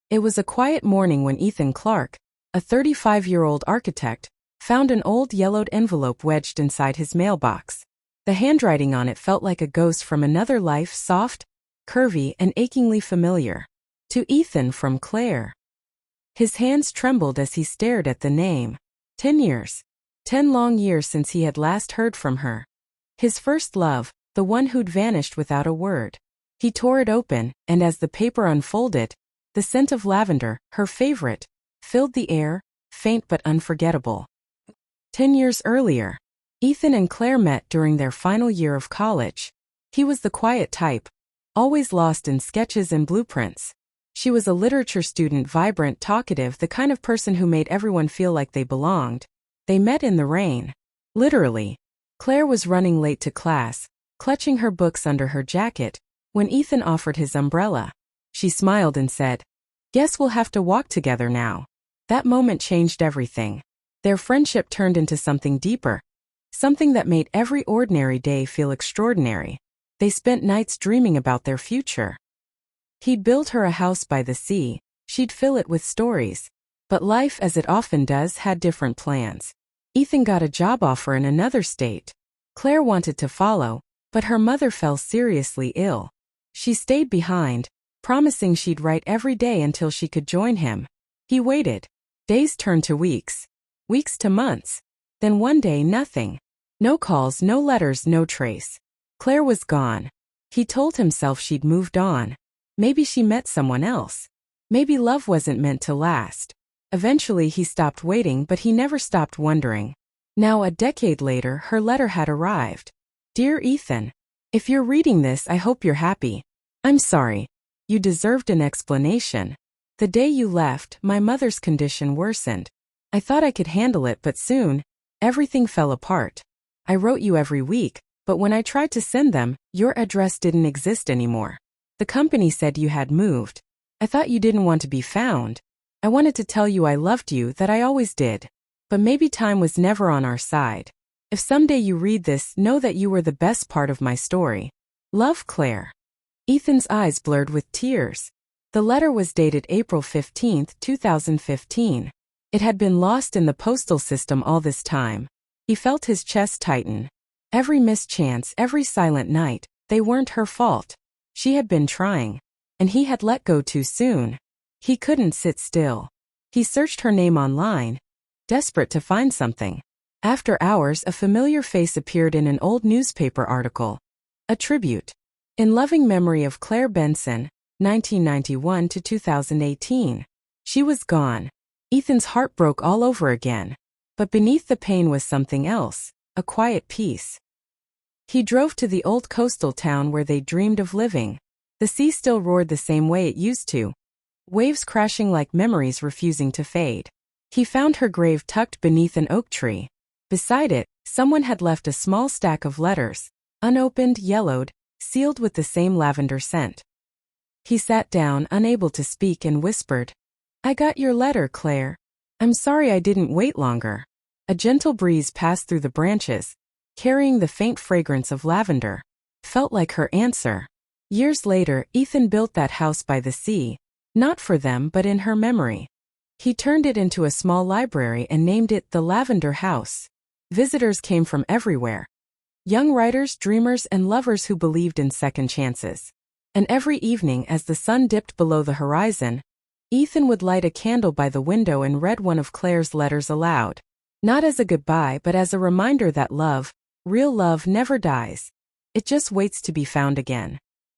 It was a quiet morning when Ethan Clark, a 35-year-old architect, found an old yellowed envelope wedged inside his mailbox. The handwriting on it felt like a ghost from another life, soft, curvy, and achingly familiar. To Ethan from Claire. His hands trembled as he stared at the name. 10 years. 10 long years since he had last heard from her. His first love, the one who'd vanished without a word. He tore it open, and as the paper unfolded, the scent of lavender, her favorite, filled the air, faint but unforgettable. 10 years earlier, Ethan and Claire met during their final year of college. He was the quiet type, always lost in sketches and blueprints. She was a literature student, vibrant, talkative, the kind of person who made everyone feel like they belonged. They met in the rain. Literally. Claire was running late to class, clutching her books under her jacket, when Ethan offered his umbrella. She smiled and said, "Guess we'll have to walk together now." That moment changed everything. Their friendship turned into something deeper, something that made every ordinary day feel extraordinary. They spent nights dreaming about their future. He'd build her a house by the sea, she'd fill it with stories. But life, as it often does, had different plans. Ethan got a job offer in another state. Claire wanted to follow, but her mother fell seriously ill. She stayed behind, promising she'd write every day until she could join him. He waited. Days turned to weeks. Weeks to months. Then one day, nothing. No calls, no letters, no trace. Claire was gone. He told himself she'd moved on. Maybe she met someone else. Maybe love wasn't meant to last. Eventually he stopped waiting, but he never stopped wondering. Now, a decade later, her letter had arrived. "Dear Ethan, if you're reading this, I hope you're happy. I'm sorry. You deserved an explanation. The day you left, my mother's condition worsened. I thought I could handle it, but soon, everything fell apart. I wrote you every week, but when I tried to send them, your address didn't exist anymore. The company said you had moved. I thought you didn't want to be found. I wanted to tell you I loved you, that I always did. But maybe time was never on our side. If someday you read this, know that you were the best part of my story. Love, Claire." Ethan's eyes blurred with tears. The letter was dated April 15, 2015. It had been lost in the postal system all this time. He felt his chest tighten. Every missed chance, every silent night, they weren't her fault. She had been trying. And he had let go too soon. He couldn't sit still. He searched her name online, desperate to find something. After hours, a familiar face appeared in an old newspaper article. A tribute. In loving memory of Claire Benson, 1991 to 2018. She was gone. Ethan's heart broke all over again. But beneath the pain was something else, a quiet peace. He drove to the old coastal town where they dreamed of living. The sea still roared the same way it used to, waves crashing like memories refusing to fade. He found her grave tucked beneath an oak tree. Beside it, someone had left a small stack of letters, unopened, yellowed, sealed with the same lavender scent. He sat down, unable to speak, and whispered, "I got your letter, Claire. I'm sorry I didn't wait longer." A gentle breeze passed through the branches, carrying the faint fragrance of lavender. Felt like her answer. Years later, Ethan built that house by the sea, not for them but in her memory. He turned it into a small library and named it the Lavender House. Visitors came from everywhere. Young writers, dreamers, and lovers who believed in second chances. And every evening, as the sun dipped below the horizon, Ethan would light a candle by the window and read one of Claire's letters aloud. Not as a goodbye, but as a reminder that love, real love, never dies. It just waits to be found again.